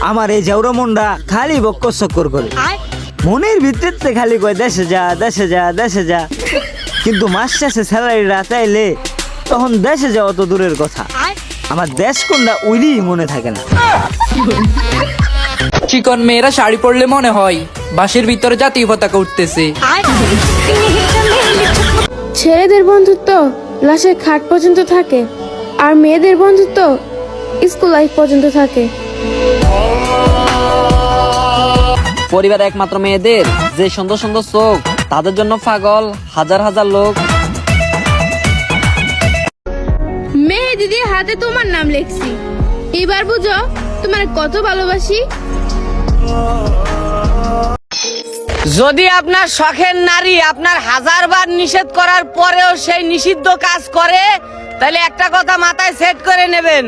আমার এই জাউরা মনটা খালি বক্কর চক্কর করে, মনের ভিতরে খালি কয় দেশে যা দেশে যা দেশে যা, কিন্তু মাস শেষে স্যালারি রাত আইলে তখন দেশে যাওয়া তো দূরের কথা, আমার দেশ কোনটা ওইলি মনে থাকে না। চিকন মেয়েরা শাড়ি পরলে মনে হয় বাসের ভিতরে জাতীয় পতাকা উঠতেছে। ছেলেদের বন্ধুত্ব লাশের খাট পর্যন্ত থাকে, আর মেয়েদের বন্ধুত্ব স্কুল লাইফ পর্যন্ত থাকে। পরিবার একমাত্র মেয়েদের যে সুন্দর সুন্দর চোখ, তাদের জন্য পাগল হাজার হাজার লোক। মেয়ে দিদি হাতে তোমার নাম লেখছি, এবার বুঝো তোমার কত ভালোবাসি। যদি আপনার শখের নারী আপনার হাজারবার নিষেধ করার পরেও সেই নিষিদ্ধ কাজ করে, তাহলে একটা কথা মাথায় সেট করে নেবেন,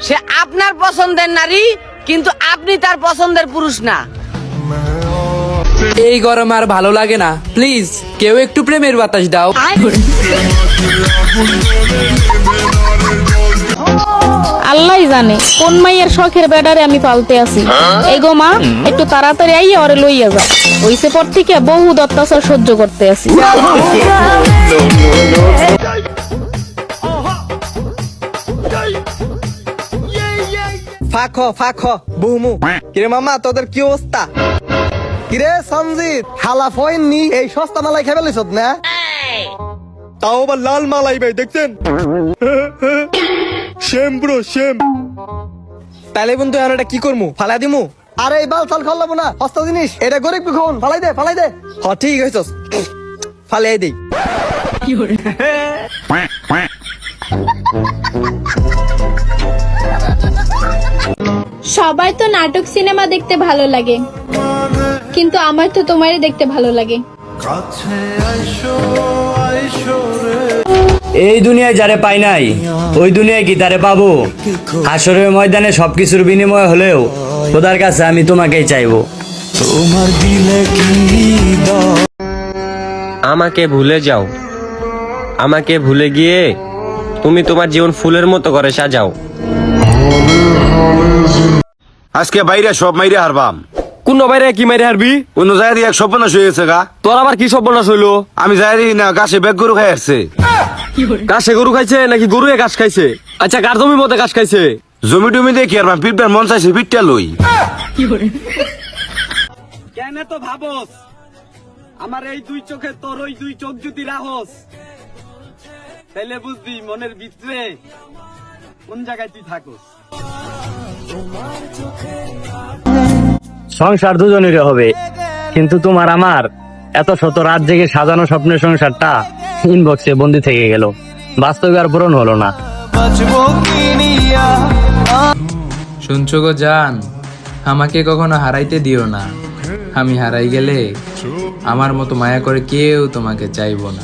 সে আপনার পছন্দের নারী, কিন্তু আপনি তার পছন্দের পুরুষ না। এই গরমে আর ভালো লাগে না, প্লিজ কেউ একটু প্রেমের বাতাস দাও। আল্লাহ জানে কোন মাইয়ের শখের বেডারে আমি পালতে আছি। এই গো মা, একটু তাড়াতাড়ি আইয়া ওরে লইয়া যাও, ওইসে পর থেকে বহু অত্যাচার সহ্য করতে আছি। ফাঁক ফাঁক বহুমু। কিরে মামা, তোদের কি অবস্থা? কিরে সঞ্জিত, হালা ফইননি এই সস্তা মালাই খেয়ে ফেলিস না? তাও আবার লাল মালাই ভাই, দেখছেন? Same bro same. তাইলে বন্ধু এখন এটা কি করমু? ফালাই দিমু? আরে এই বাল চাল খাওয়াবো না, সস্তা জিনিস, এটা গরিব খাওন, ফালাই দে ফালাই দে। হ ঠিক হইছস, ফালাই দেই। সবাই তো নাটক সিনেমা দেখতে ভালো লাগে, কিন্তু আমার তো তোমারই দেখতে ভালো লাগে। এই দুনিয়ায় যারে পাই নাই, ওই দুনিয়ায় কি তারে পাবো? হাসরের ময়দানে সবকিছুর বিনিময় হলেও খোদার কাছে আমি তোমাকেই চাইবো। আমাকে ভুলে যাও, আমাকে ভুলে গিয়ে তুমি তোমার জীবন ফুলের মতো করে সাজাও। আজকে বাইরে সব মাইরে হারবাম। কোন বাইরে কি মাইরে হারবি? অন্য জায়গা দিয়ে এক সর্বনাশ হয়ে গেছে গা। তোর আবার কি সর্বনাশ হইলো? আমি যাই দিই না, গাছে ব্যাগ গরু খাই আসছে। ঘাসে গরু খাইছে নাকি গরুয়ে ঘাস খাইছে? আচ্ছা, কার জমি মতো ঘাস খাইছে? জমি টমি দেখি আর পিঠটার মন চাইছে, পিঠটা লই। কেন তো ভাবস আমার এই দুই চোখে তোর ওই দুই চোখ যদি রাহস, তাইলে বুঝবি মনের ভিতরে কোন জায়গায় তুই থাকস। সংসার দুজনেরই হবে, কিন্তু তোমার আমার এত শত রাত জেগে সাজানো স্বপ্নের সংসারটা ইনবক্সে বন্দি থেকে গেল, বাস্তবে আর পূরণ হলো না। শুনছো গো জান, আমাকে কখনো হারাইতে দিও না, আমি হারাই গেলে আমার মতো মায়া করে কেউ তোমাকে চাইবো না।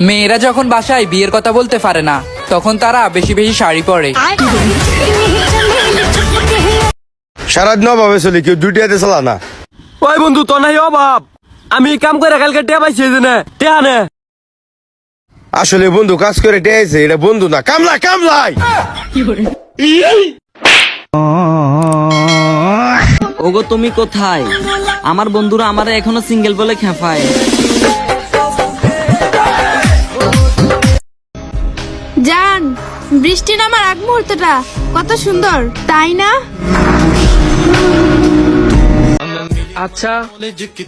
মেয়েরা যখন বাসায় বিয়ের কথা বলতে পারে না, তখন তারা বেশি বেশি শাড়ি পরে। সারাদিন অভাবে চলি, কেউ দুইটাতে চালা না। ওই বন্ধু, তোর নাই অভাব, আমি কাম করে কালকে টেয়া পাইছি, টেয়া নে। আসলে বন্ধু কাজ করে টেয়েছে, এটা বন্ধু না, কামলা কামলাই। ওগো তুমি কোথায়? আমার বন্ধুরা আমারে এখনো সিঙ্গেল বলে খেপায়। জান, বৃষ্টি নামার আগ মুহূর্তটা কত সুন্দর, তাই না? আচ্ছা,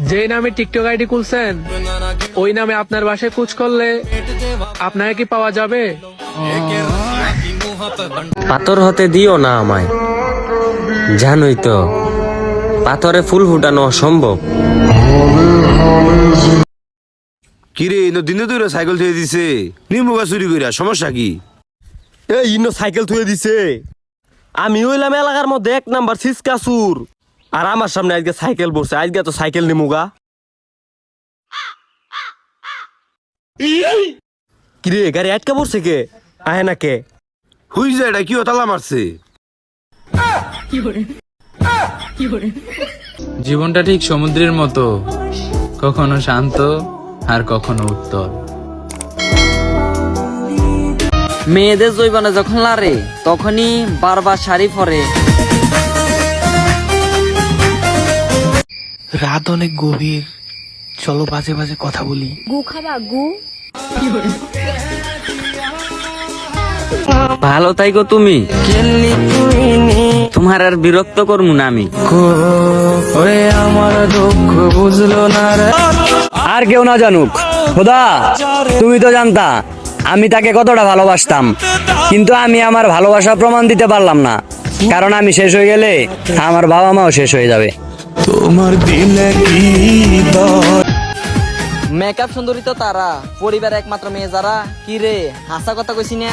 যেই নামে টিকটক আইডি খুলছেন, ওই নামে আপনার বাসায় কুচ করলে আপনাকে কি পাওয়া যাবে? পাথর হতে দিও না আমায়, জানোই তো পাথরে ফুল ফুটানো অসম্ভব। কিরে দিনে দুইটা সাইকেল থুয়ে দিছে, নিমুগা চুরি কইরা, সমস্যা কি? এই ইনো সাইকেল থুয়ে দিছে, আমি হইলাম এলাকার মধ্যে এক নাম্বার সিসকা সুর, আর আমার সামনে আজকে সাইকেল বসে, আজকে তো সাইকেল নিমুগা। কিরে গাড়ি আটকা পড়ছে কে? আহে না কে? হুই যায়, এটা কি তালা মারছে? জীবনটা ঠিক সমুদ্রের মতো, কখনো শান্ত আর কখনো উত্তল। মেয়েদের জৈবনে যখন লারে তখনই বারবার শাড়ি পরে। রাত অনেক গভীর, চলো বাজে বাজে কথা বলি। গু খাবা গু? ভালো তাই গো তুমি, তোমার আর বিরক্ত করবো না আমি। আমার দুঃখ বুঝলো না রে। আর কেউ না জানুক, খোদা তুমি তো জানতা আমি তাকে কতটা ভালোবাসতাম, কিন্তু আমি আমার ভালোবাসা প্রমাণ দিতে পারলাম না, কারণ আমি শেষ হয়ে গেলে আমার বাবা মাও শেষ হয়ে যাবে। মেকআপ সুন্দরী তো তারা, পরিবার একমাত্র মেয়ে যারা। কি রে, হাসা কথা কইছি না?